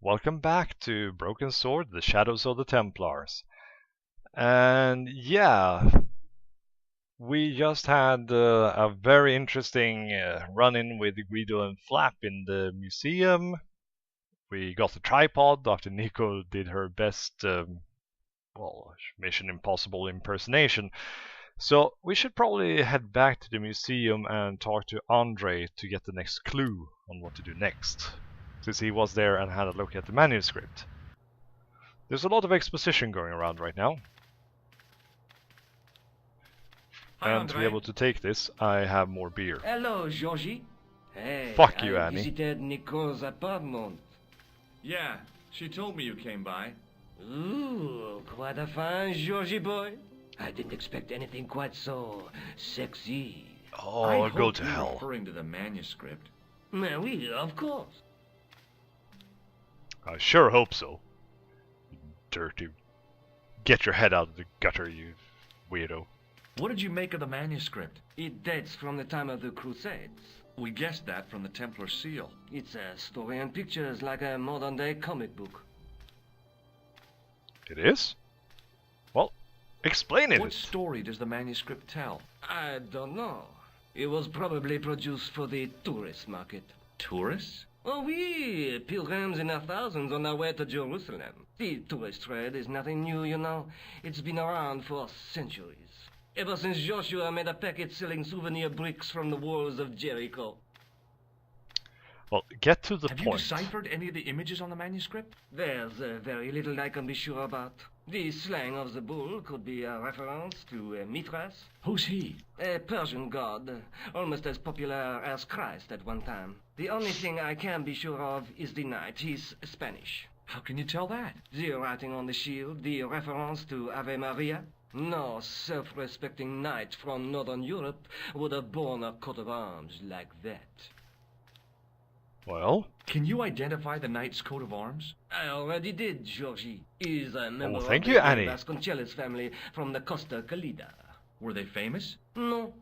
welcome back to Broken Sword, The Shadows of the Templars. And yeah, we just had a very interesting run-in with Guido and Flap in the museum. We got the tripod after Nico did her best, Mission Impossible impersonation. So we should probably head back to the museum and talk to Andre to get the next clue on what to do next, since he was there and had a look at the manuscript. There's a lot of exposition going around right now. Hi, and Andre. to be able to take this, I have more beer. Hello, Georgie. Hey, Fuck you, I Annie. visited Nicole's apartment. Yeah, she told me you came by. Ooh, quite a fine Georgie boy. I didn't expect anything quite so sexy. Oh, I go hope to you're hell. referring to the manuscript. Mais oui, of course. I sure hope so. You dirty. Get your head out of the gutter, you weirdo. What did you make of the manuscript? It dates from the time of the Crusades. We guessed that from the Templar seal. It's a story and pictures like a modern-day comic book. It is? Well, explain it. What story does the manuscript tell? I don't know. It was probably produced for the tourist market. Tourists? Oh oui, pilgrims in their thousands on their way to Jerusalem. The tourist trade is nothing new, you know. It's been around for centuries. Ever since Joshua made a packet selling souvenir bricks from the walls of Jericho. Well, get to the Have you point. deciphered any of the images on the manuscript? There's very little I can be sure about. The slang of the bull could be a reference to Mithras, Who's he? a Persian god, almost as popular as Christ at one time. The only thing I can be sure of is the knight. He's Spanish. How can you tell that? The writing on the shield, the reference to Ave Maria. No self-respecting knight from Northern Europe would have borne a coat of arms like that. Well, Can you identify the knight's coat of arms? I already did, Georgie. He's a member thank of you, the Annie. Vasconcelos family from the Costa Calida. Were they famous? No,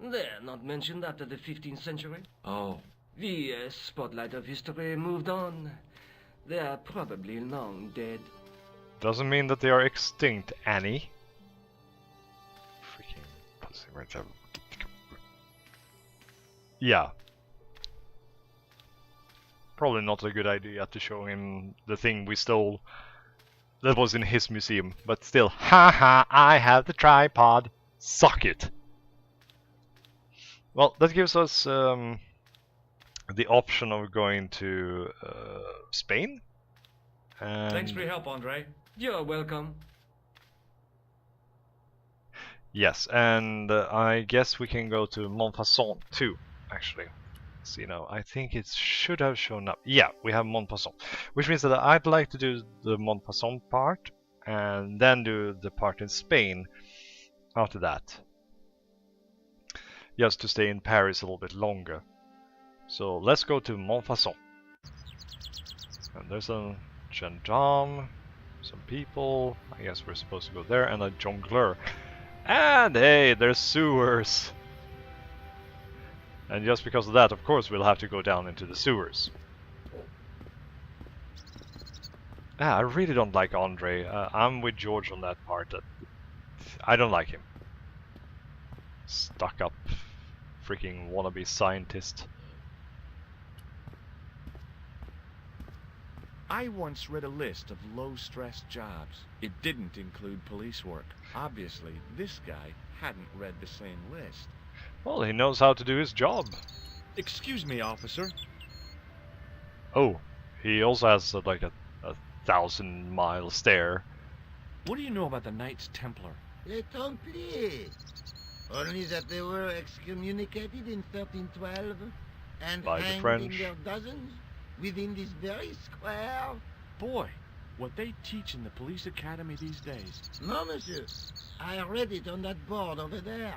they're not mentioned after the 15th century. Oh, The spotlight of history moved on. They're probably long dead. doesn't mean that they are extinct, Annie. Freaking pussy, where's that? Yeah. Probably not a good idea to show him the thing we stole that was in his museum, but still, haha, I have the tripod. Suck it. Well, that gives us the option of going to Spain. And thanks for your help, Andre. You're welcome. yes, and I guess we can go to Montfaucon too, actually. See now, I think it should have shown up. Yeah, we have Montfaucon, which means that I'd like to do the Montfaucon part and then do the part in Spain after that. Just to stay in Paris a little bit longer. So let's go to Montfaucon. And there's a gendarme, some people. I guess we're supposed to go there, and a Juggler. And hey, there's sewers. And just because of that, of course, we'll have to go down into the sewers. I really don't like Andre. I'm with George on that part. That I don't like him. Stuck up, freaking wannabe scientist. I once read a list of low-stress jobs. It didn't include police work. Obviously, this guy hadn't read the same list. Well, he knows how to do his job. Excuse me, officer. Oh, he also has like a 1,000-mile stare. What do you know about the Knights Templar? Les Templiers. Only that they were excommunicated in 1312 and By the hanged French. in their dozens within this very square. Boy, what they teach in the police academy these days. No, monsieur. I read it on that board over there.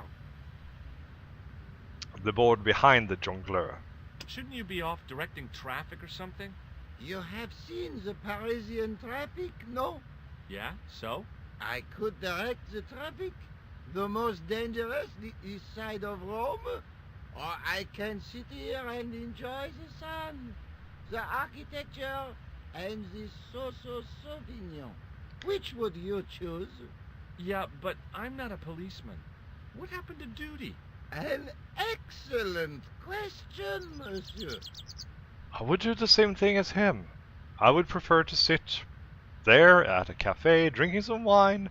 The board behind the Juggler. Shouldn't you be off directing traffic or something? You have seen the Parisian traffic, no? Yeah, so? I could direct the traffic. The most dangerous, the east side of Rome. Or I can sit here and enjoy the sun, the architecture, and the Sauvignon. Which would you choose? Yeah, but I'm not a policeman. What happened to duty? An excellent question, monsieur. I would do the same thing as him. I would prefer to sit there at a cafe, drinking some wine,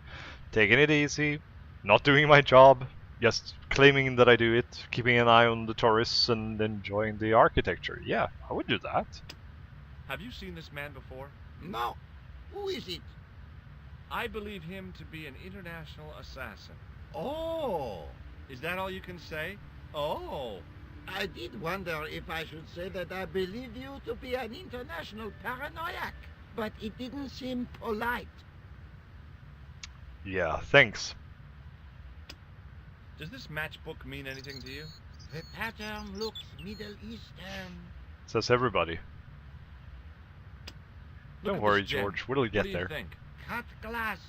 taking it easy, not doing my job, just claiming that I do it, keeping an eye on the tourists and enjoying the architecture. Yeah, I would do that. Have you seen this man before? No. Who is it? I believe him to be an international assassin. Oh. Is that all you can say? Oh. I did wonder if I should say that I believe you to be an international paranoiac, but it didn't seem polite. Yeah, thanks. Does this matchbook mean anything to you? The pattern looks Middle Eastern. Says everybody. Look Don't at worry, this gem. George. We'll get What do you there. think? Cut glass.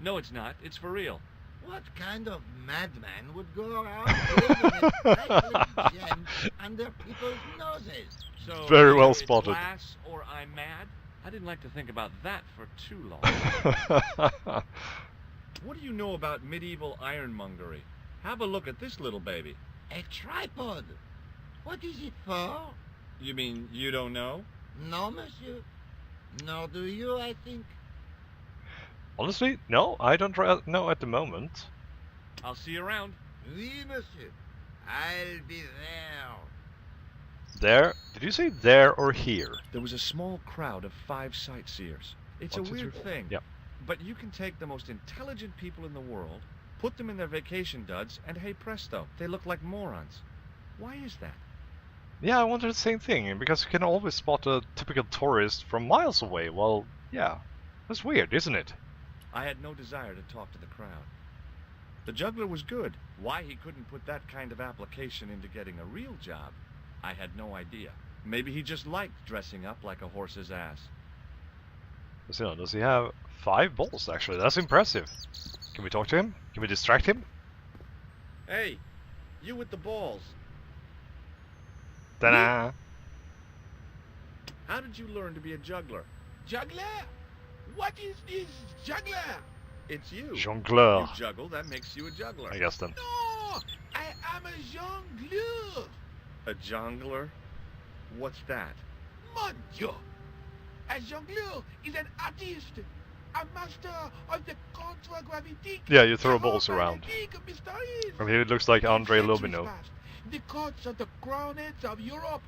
No, it's not. It's for real. What kind of madman would go around waving a trifling gem under people's noses? So Very well either it's spotted. glass or I'm mad? I didn't like to think about that for too long. What do you know about medieval ironmongery? Have a look at this little baby. A tripod. What is it for? You mean you don't know? No, monsieur. Nor do you, I think. Honestly, no, I don't know at the moment. I'll see you around. Oui, monsieur. I'll be there. There? Did you say there or here? There was a small crowd of 5 sightseers. It's 1, a 2, 3, weird 4. thing. Yep. But you can take the most intelligent people in the world, put them in their vacation duds, and hey presto, they look like morons. Why is that? Yeah, I wondered the same thing, because you can always spot a typical tourist from miles away. Well, yeah. That's weird, isn't it? I had no desire to talk to the crowd. The juggler was good. Why he couldn't put that kind of application into getting a real job, I had no idea. Maybe he just liked dressing up like a horse's ass. So, does he have 5 balls, actually? That's impressive. Can we talk to him? Can we distract him? Hey, you with the balls. Ta-da! How did you learn to be a juggler? Juggler? What is this juggler? It's you. Jongleur, You juggle, that makes you a juggler. I guess then. No, I am a jongleur. A jongler? What's that? Mon Dieu. A jongleur is an artist, a master of the contragravitic. Yeah, you throw balls around. Mysterious. Or maybe it looks like Andrei Centuries Lobinov. past, the courts of the crownheads of Europe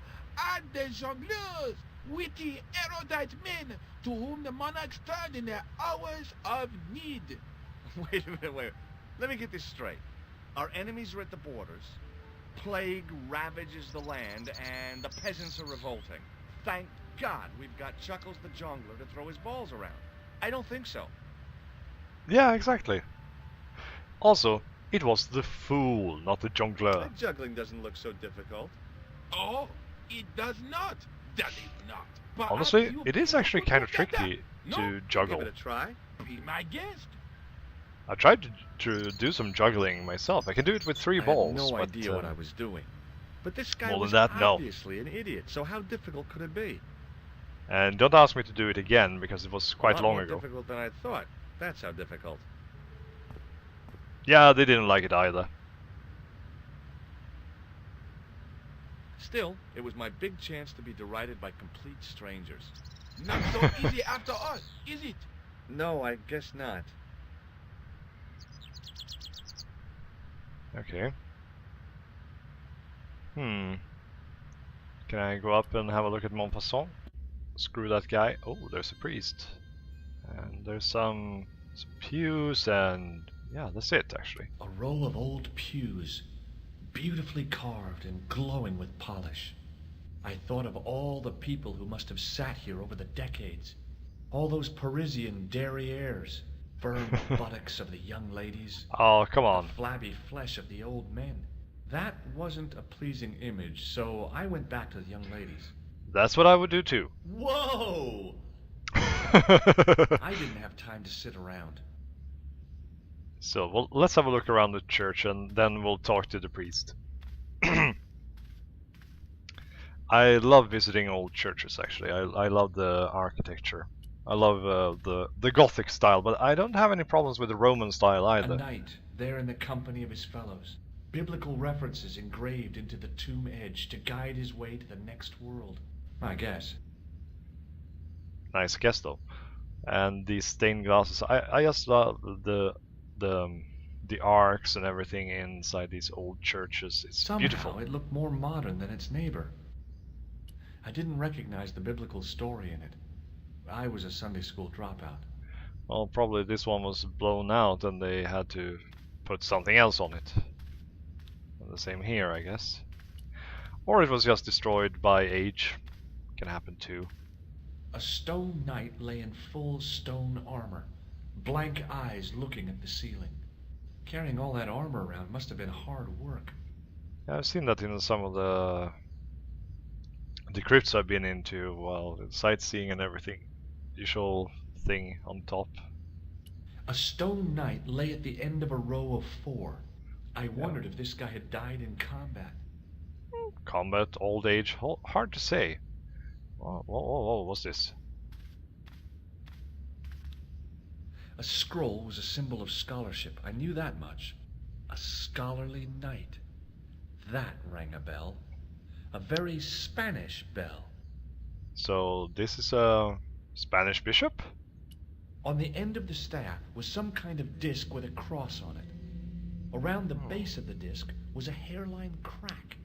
and the jongleurs, witty, erudite men to whom the monarchs turned in their hours of need. Wait a minute, wait. Let me get this straight. Our enemies are at the borders, plague ravages the land, and the peasants are revolting. Thank God we've got Chuckles the Jongler to throw his balls around. I don't think so. Yeah, exactly. Also, it was the fool, not the jongleur. That juggling doesn't look so difficult. Oh, it does not. Does it not? Perhaps Honestly, you it is people actually could kind of look at tricky that. to No? juggle. Give it a try. Be my guest. I tried to do some juggling myself. I can do it with 3 balls. I had no but, idea what I was doing. But this guy more than was that, no. obviously an idiot, so how difficult could it be? And don't ask me to do it again, because it was quite A lot long more ago. difficult than I thought. That's how difficult. Yeah, they didn't like it either. Still, it was my big chance to be derided by complete strangers. Not so easy after all, is it? No, I guess not. Okay. Can I go up and have a look at Montfaucon? Screw that guy. Oh, there's a priest. And there's some pews and... yeah, that's it, actually. A row of old pews, beautifully carved and glowing with polish. I thought of all the people who must have sat here over the decades. All those Parisian derrieres, firm buttocks of the young ladies, Oh, come on. the flabby flesh of the old men. That wasn't a pleasing image, so I went back to the young ladies. That's what I would do too. Whoa! I didn't have time to sit around. So, well, let's have a look around the church and then we'll talk to the priest. I love visiting old churches. Actually, I love the architecture. I love the Gothic style, but I don't have any problems with the Roman style A either. knight, there in the company of his fellows. Biblical references engraved into the tomb edge to guide his way to the next world. I guess. Nice guess though. And these stained glasses. I just love the arcs and everything inside these old churches. It's Somehow beautiful. it looked more modern than its neighbor. I didn't recognize the biblical story in it. I was a Sunday school dropout. Well, probably this one was blown out and they had to put something else on it. And the same here, I guess. Or it was just destroyed by age. Can happen too. A stone knight lay in full stone armor, blank eyes looking at the ceiling. Carrying all that armor around must have been hard work. Yeah, I've seen that in some of the crypts I've been into, well, sightseeing and everything. Usual thing on top. A stone knight lay at the end of a row of 4. I wondered if this guy had died in combat. Combat, old age, hard to say. Whoa, what's this? A scroll was a symbol of scholarship. I knew that much. A scholarly knight. That rang a bell. A very Spanish bell. So this is a Spanish bishop? On the end of the staff was some kind of disc with a cross on it. Around the base of the disc was a hairline crack.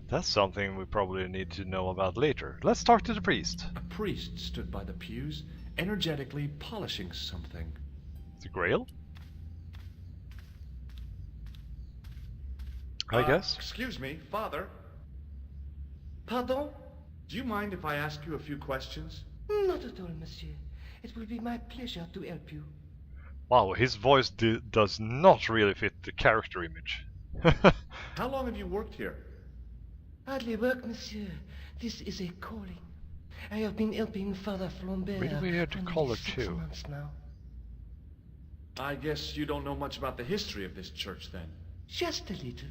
That's something we probably need to know about later. Let's talk to the priest. A priest stood by the pews, energetically polishing something. The Grail? I guess. Excuse me, Father. Pardon? Do you mind if I ask you a few questions? Not at all, monsieur. It will be my pleasure to help you. Wow, his voice does not really fit the character image. How long have you worked here? Hardly work, monsieur. This is a calling. I have been helping Father Flambert Really weird for color nearly 6 too. months now. I guess you don't know much about the history of this church then. Just a little.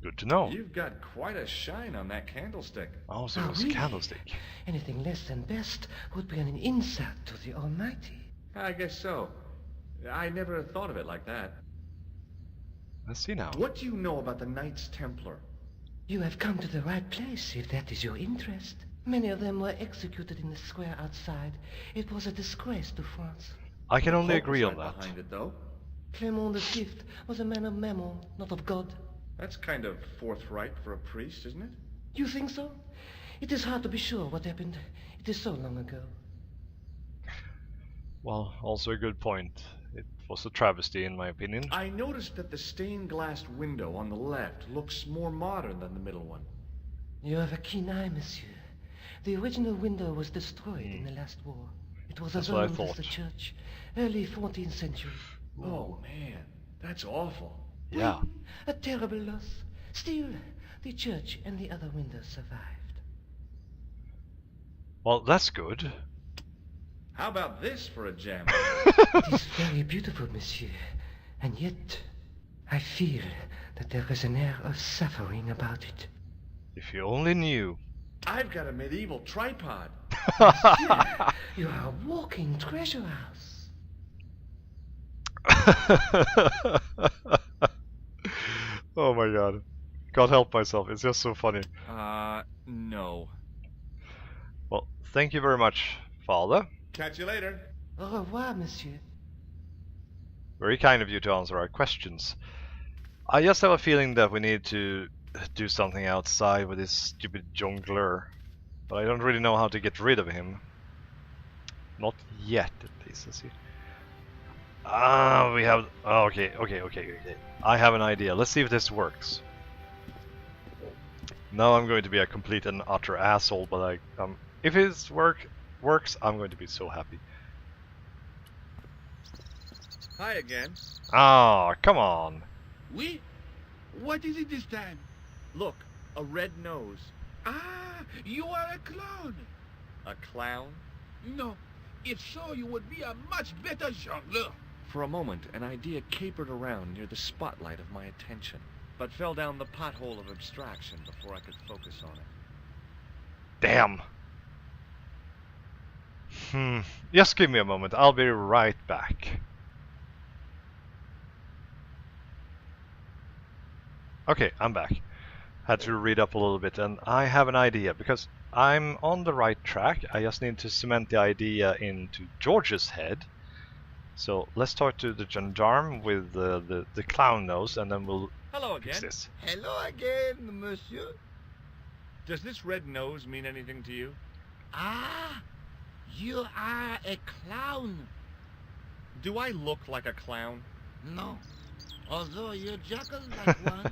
Good to know. You've got quite a shine on that candlestick. Oh, so it was a really? candlestick. Anything less than best would be an insult to the Almighty. I guess so. I never thought of it like that. Let's see now. What do you know about the Knights Templar? You have come to the right place, if that is your interest. Many of them were executed in the square outside. It was a disgrace to France. I can only Pope was agree on right that. behind it, though. Clement V was a man of mammon, not of God. That's kind of forthright for a priest, isn't it? You think so? It is hard to be sure what happened. It is so long ago. Well, also a good point. It was a travesty in my opinion. I noticed that the stained glass window on the left looks more modern than the middle one. You have a keen eye, monsieur. The original window was destroyed in the last war. It was That's as what I old as thought. the church, early 14th century. Oh man, that's awful. Yeah. A terrible loss. Still, the church and the other windows survived. Well, that's good. How about this for a gem? It is very beautiful, monsieur. And yet, I feel that there is an air of suffering about it. If you only knew. I've got a medieval tripod. You are a walking treasure house. Oh my god. Can't help myself. It's just so funny. No. Well, thank you very much, Father. Catch you later. Au revoir, monsieur. Very kind of you to answer our questions. I just have a feeling that we need to do something outside with this stupid Juggler. But I don't really know how to get rid of him. Not yet, at least. Let's see. We have... Oh, okay. I have an idea. Let's see if this works. Now I'm going to be a complete and utter asshole, but if it works, I'm going to be so happy. Hi again. Ah, come on. Oui? What is it this time? Look, a red nose. Ah, you are a clown. A clown? No, if so, you would be a much better juggler. For a moment, an idea capered around near the spotlight of my attention. but fell down the pothole of abstraction before I could focus on it. Damn. Just give me a moment. I'll be right back. Okay, I'm back. Had to read up a little bit, and I have an idea, because I'm on the right track. I just need to cement the idea into George's head. So let's talk to the gendarme with the clown nose, and then we'll Hello fix again. this. Hello again, monsieur. Does this red nose mean anything to you? Ah, you are a clown. Do I look like a clown? No, although you juggle like one.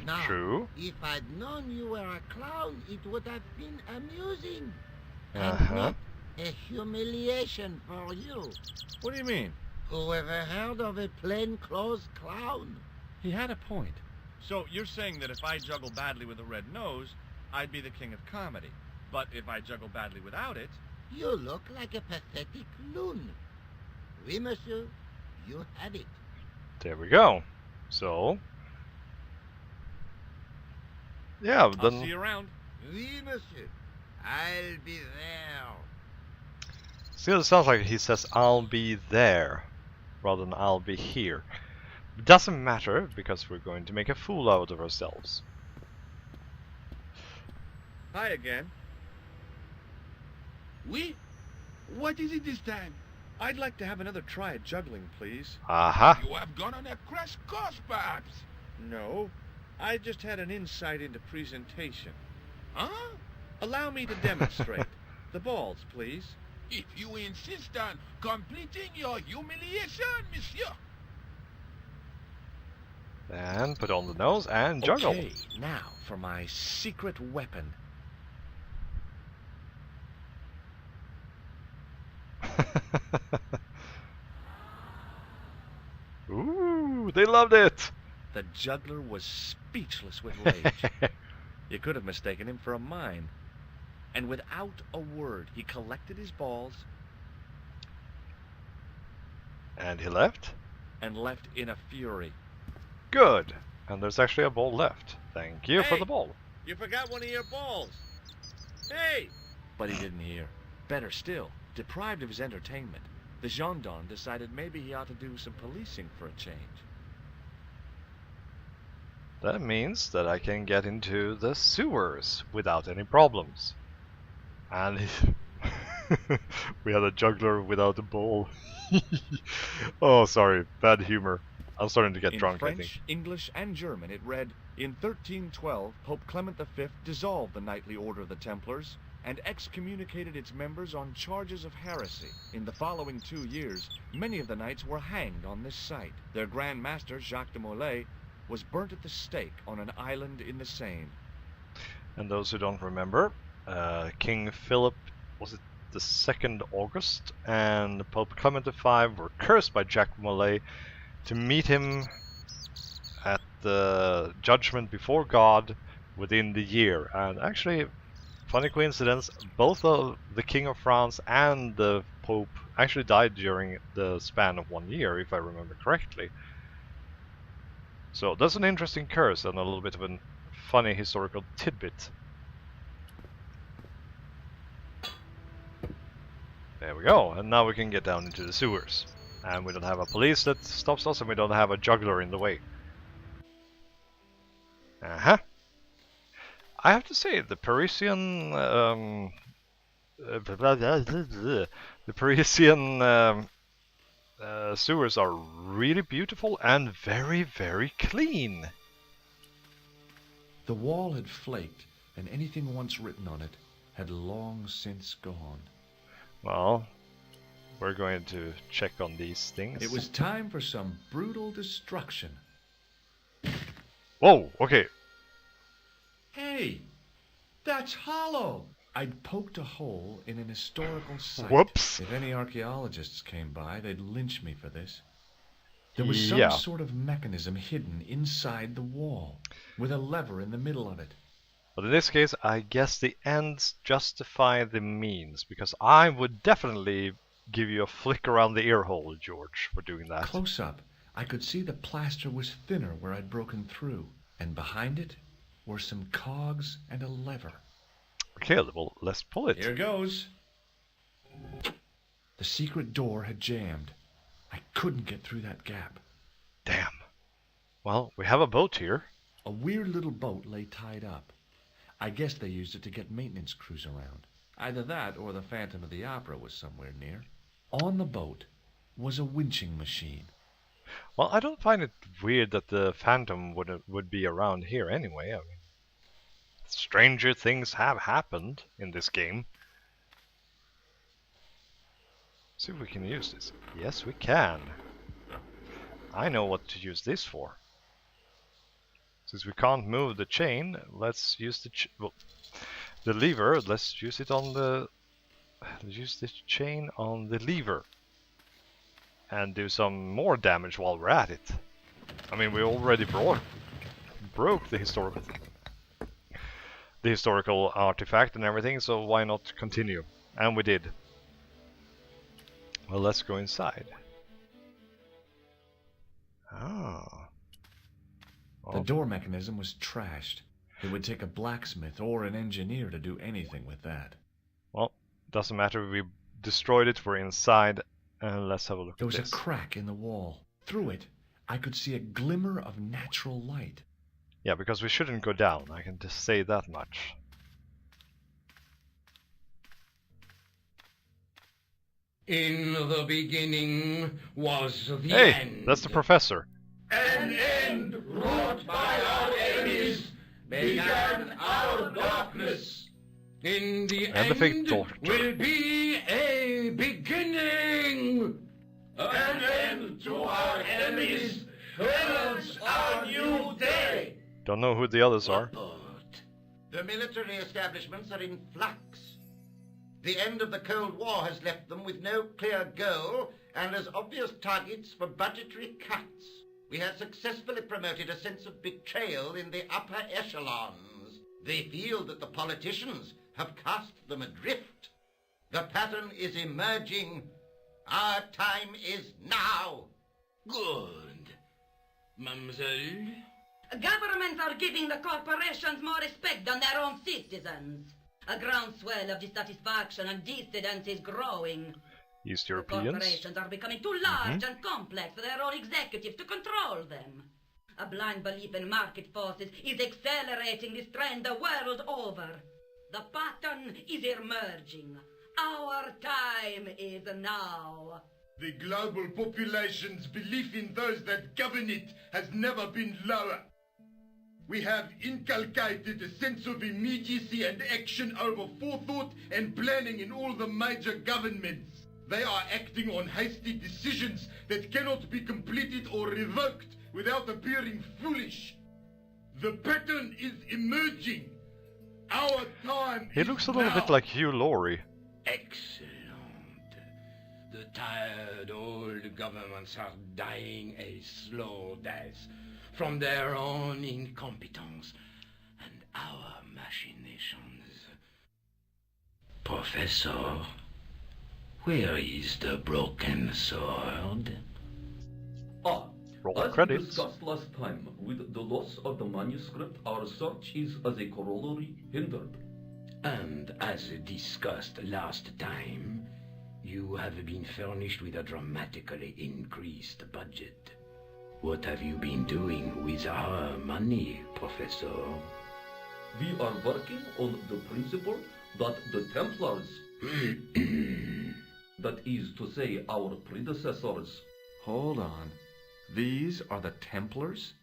Now, True. if I'd known you were a clown, it would have been amusing. Uh-huh. And not a humiliation for you. What do you mean? Whoever heard of a plainclothes clown? He had a point. So you're saying that if I juggle badly with a red nose, I'd be the king of comedy. But if I juggle badly without it... You look like a pathetic loon. Oui, monsieur, you have it. There we go. So, yeah, I'll then see you around. Oui, monsieur, I'll be there. still sounds like he says I'll be there rather than I'll be here. It doesn't matter because we're going to make a fool out of ourselves. Hi again. Oui? What is it this time? I'd like to have another try at juggling, please. Aha! You have gone on a crash course, perhaps? No, I just had an insight into presentation. Huh? Allow me to demonstrate. The balls, please. If you insist on completing your humiliation, monsieur. And put on the nose and juggle. Okay, now for my secret weapon. Ooh, they loved it! The juggler was speechless with rage. You could have mistaken him for a mime. And without a word, he collected his balls And he left? and left in a fury. Good! And there's actually a ball left. Thank you for Hey! the ball. You forgot one of your balls. Hey! But he didn't hear. Better still, deprived of his entertainment, the gendarme decided maybe he ought to do some policing for a change. That means that I can get into the sewers without any problems. And we had a juggler without a ball. Oh, sorry, bad humor. I'm starting to get In drunk, French, I think. English, and German, it read, "In 1312, Pope Clement V dissolved the Knightly Order of the Templars and excommunicated its members on charges of heresy. In the following 2 years, many of the knights were hanged on this site. Their Grand Master, Jacques de Molay, was burnt at the stake on an island in the Seine." And those who don't remember, King Philip, was it the 2nd August, and Pope Clement V were cursed by Jacques Molay to meet him at the judgment before God within the year. And actually, funny coincidence, both of the King of France and the Pope actually died during the span of 1 year, if I remember correctly. So that's an interesting curse and a little bit of a funny historical tidbit. There we go, and now we can get down into the sewers. And we don't have a police that stops us, and we don't have a juggler in the way. Uh-huh. I have to say, the Parisian... the Parisian sewers are really beautiful and very, very clean. The wall had flaked, and anything once written on it had long since gone. Well, we're going to check on these things. It was time for some brutal destruction. Whoa, okay. Hey, that's hollow! I'd poked a hole in an historical site. Whoops. If any archaeologists came by, they'd lynch me for this. There was some Yeah. sort of mechanism hidden inside the wall, with a lever in the middle of it. But in this case, I guess the ends justify the means, because I would definitely give you a flick around the ear hole, George, for doing that. Close up, I could see the plaster was thinner where I'd broken through. And behind it were some cogs and a lever. Okay, well, let's pull it. Here goes. The secret door had jammed. I couldn't get through that gap. Damn. Well, we have a boat here. A weird little boat lay tied up. I guess they used it to get maintenance crews around. Either that or the Phantom of the Opera was somewhere near. On the boat was a winching machine. Well, I don't find it weird that the Phantom would be around here anyway. I mean, stranger things have happened in this game. See if we can use this. Yes, we can. I know what to use this for. Since we can't move the chain, let's use the lever. Let's use it on the. Let's use this chain on the lever, and do some more damage while we're at it. I mean, we already broke the historical artifact and everything, so why not continue? And we did. Well, let's go inside. Oh. The door mechanism was trashed. It would take a blacksmith or an engineer to do anything with that. Well, doesn't matter. We destroyed it. We're inside. Let's have a look There at was this. a crack in the wall. Through it, I could see a glimmer of natural light. Yeah, because we shouldn't go down. I can just say that much. In the beginning was the Hey, end. that's the professor. An end wrought by our enemies began our darkness. In the And end the fake doctor. will be a beginning. An end to our enemies heralds our new day. Don't know who the others are. The military establishments are in flux. The end of the Cold War has left them with no clear goal and as obvious targets for budgetary cuts. We have successfully promoted a sense of betrayal in the upper echelons. They feel that the politicians have cast them adrift. The pattern is emerging. Our time is now. Good. Mademoiselle? Governments are giving the corporations more respect than their own citizens. A groundswell of dissatisfaction and dissidence is growing. East The Europeans. corporations are becoming too large and complex for their own executives to control them. A blind belief in market forces is accelerating this trend the world over. The pattern is emerging. Our time is now. The global population's belief in those that govern it has never been lower. We have inculcated a sense of immediacy and action over forethought and planning in all the major governments. They are acting on hasty decisions that cannot be completed or revoked without appearing foolish. The pattern is emerging. Our time He is looks a little now. bit like Hugh Laurie. Excellent. The tired old governments are dying a slow death from their own incompetence and our machinations. Professor, where is the broken sword? Roll As credits. we discussed last time, with the loss of the manuscript, our search is, as a corollary, hindered. And as discussed last time, you have been furnished with a dramatically increased budget. What have you been doing with our money, Professor? We are working on the principle that the Templars, that is to say, our predecessors, Hold on. These are the Templars?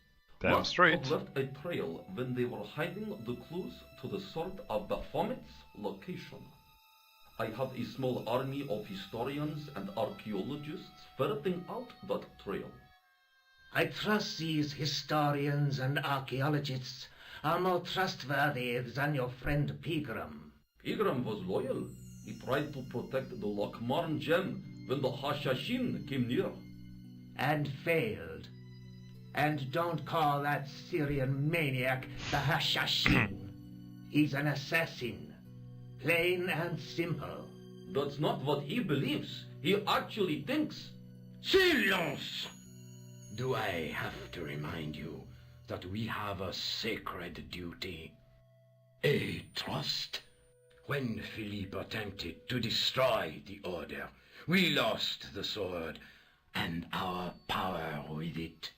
Damn must straight. have left a trail when they were hiding the clues to the sword of Baphomet's location. I have a small army of historians and archaeologists ferreting out that trail. I trust these historians and archaeologists are more trustworthy than your friend Pegram. Pegram was loyal. He tried to protect the Lochmarn gem when the Hashashin came near. And failed. And don't call that Syrian maniac the Hashashin. He's an assassin. Plain and simple. That's not what he believes. He actually thinks. Silence! Do I have to remind you that we have a sacred duty. A trust. When Philippe attempted to destroy the Order, we lost the sword and our power with it.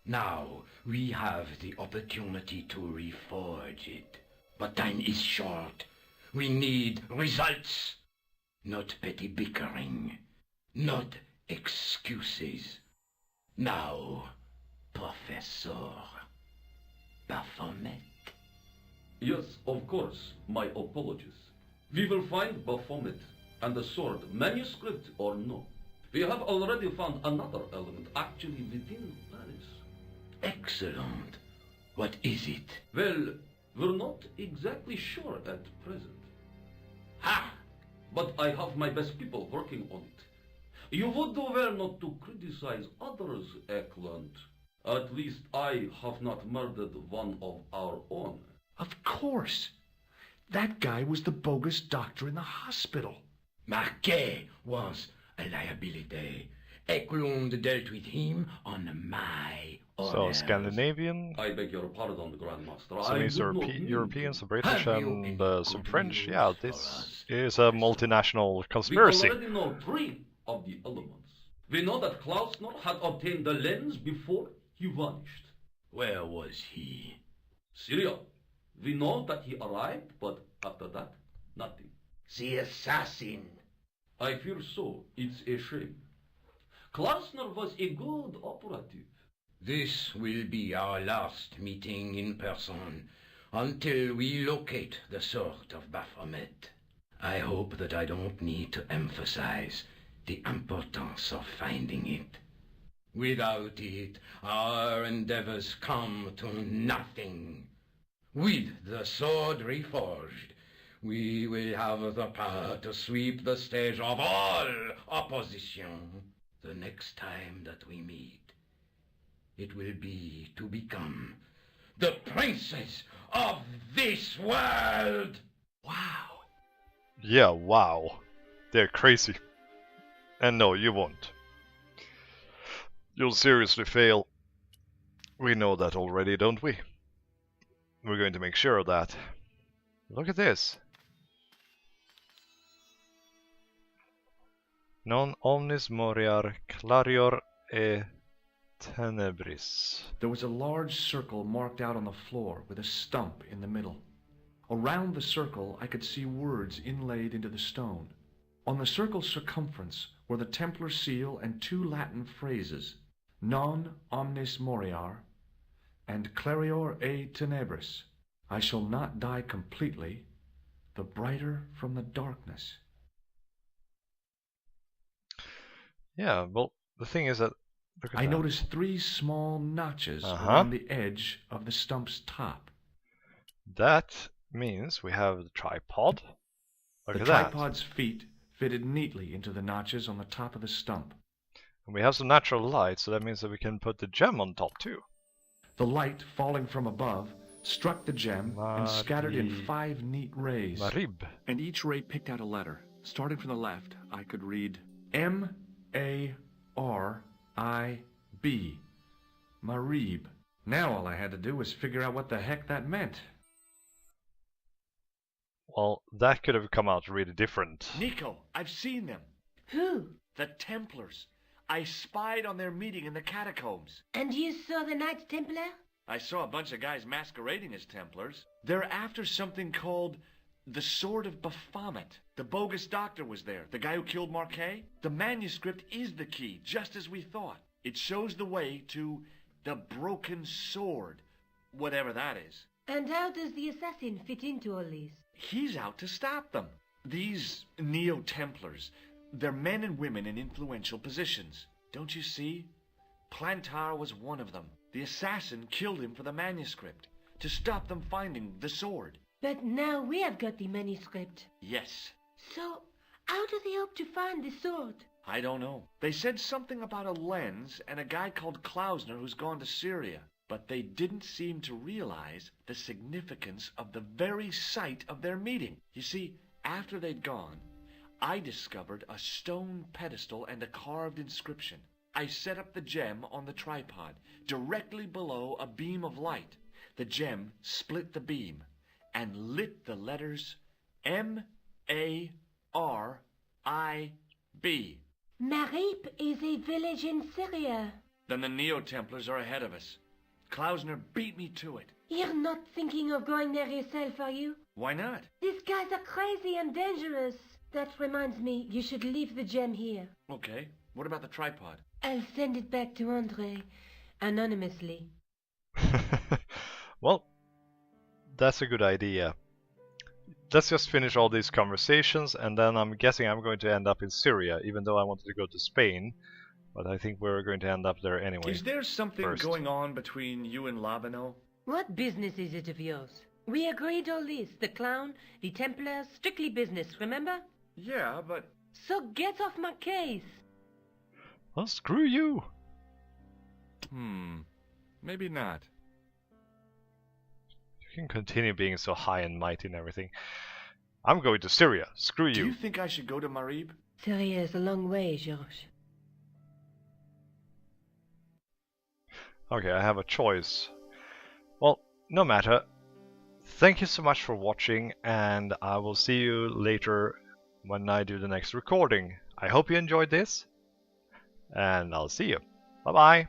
Now we have the opportunity to reforge it. But time is short. We need results. Not petty bickering. Not excuses. Now, Professor Baphomet. Yes, of course. My apologies. We will find Baphomet and the sword, manuscript or no. We have already found another element actually within Paris. Excellent. What is it? Well, we're not exactly sure at present. Ha! But I have my best people working on it. You would do well not to criticize others, Eklund. At least I have not murdered one of our own. Of course. That guy was the bogus doctor in the hospital. Marquet was a liability. Eklund dealt with him on my So orders. Scandinavian, I beg your pardon, Grandmaster. some I East did not mean Europeans, to. some British, Have you and any some good French. news Yeah, for this us? is a multinational We conspiracy. already know 3 of the elements. We know that Klausner had obtained the lens before he vanished. Where was he? Syria. We know that he arrived, but after that, nothing. The assassin. I fear so. It's a shame. Klausner was a good operative. This will be our last meeting in person until we locate the sword of Baphomet. I hope that I don't need to emphasize the importance of finding it. Without it, our endeavors come to nothing. With the sword reforged, we will have the power to sweep the stage of all opposition the next time that we meet. It will be to become the princes of this world. Wow. Yeah, wow. They're crazy. And no, you won't. You'll seriously fail. We know that already, don't we? We're going to make sure of that. Look at this. Non omnis moriar clarior e tenebris. There was a large circle marked out on the floor with a stump in the middle. Around the circle, I could see words inlaid into the stone. On the circle's circumference were the Templar seal and 2 Latin phrases, non omnis moriar and clarior e tenebris. I shall not die completely, the brighter from the darkness. Yeah, well, the thing is that... Look at I that. noticed 3 small notches Uh-huh. around the edge of the stump's top. That means we have the tripod. Look The at that. tripod's feet fitted neatly into the notches on the top of the stump. And we have some natural light, so that means that we can put the gem on top too. The light falling from above struck the gem and scattered in Mari- 5 neat rays. Marib. And each ray picked out a letter. Starting from the left, I could read M-A-R-I-B. Marib. Now all I had to do was figure out what the heck that meant. Well, that could have come out really different. Nico, I've seen them. Who? The Templars. I spied on their meeting in the catacombs. And you saw the Knights Templar? I saw a bunch of guys masquerading as Templars. They're after something called the Sword of Baphomet. The bogus doctor was there, the guy who killed Marquet. The manuscript is the key, just as we thought. It shows the way to the broken sword, whatever that is. And how does the assassin fit into all this? He's out to stop them. These Neo-Templars, they're men and women in influential positions. Don't you see? Plantar was one of them. The assassin killed him for the manuscript, to stop them finding the sword. But now we have got the manuscript. Yes. So, how do they hope to find the sword? I don't know. They said something about a lens and a guy called Klausner who's gone to Syria. But they didn't seem to realize the significance of the very site of their meeting. You see, after they'd gone, I discovered a stone pedestal and a carved inscription. I set up the gem on the tripod, directly below a beam of light. The gem split the beam and lit the letters M-A-R-I-B. Marib is a village in Syria. Then the Neo-Templars are ahead of us. Klausner beat me to it. You're not thinking of going there yourself, are you? Why not? These guys are crazy and dangerous. That reminds me, you should leave the gem here. Okay, what about the tripod? I'll send it back to Andre, anonymously. Well, that's a good idea. Let's just finish all these conversations, and then I'm guessing I'm going to end up in Syria, even though I wanted to go to Spain. But I think we're going to end up there anyway. Is there something first. going on between you and Labano? What business is it of yours? We agreed all this. The clown, the Templars, strictly business, remember? Yeah, but... So get off my case. Well, screw you. Maybe not. You can continue being so high and mighty and everything. I'm going to Syria. Screw you. Do you think I should go to Marib? Syria is a long way, Georges. Okay, I have a choice. Well, no matter. Thank you so much for watching, and I will see you later when I do the next recording. I hope you enjoyed this, and I'll see you. Bye bye.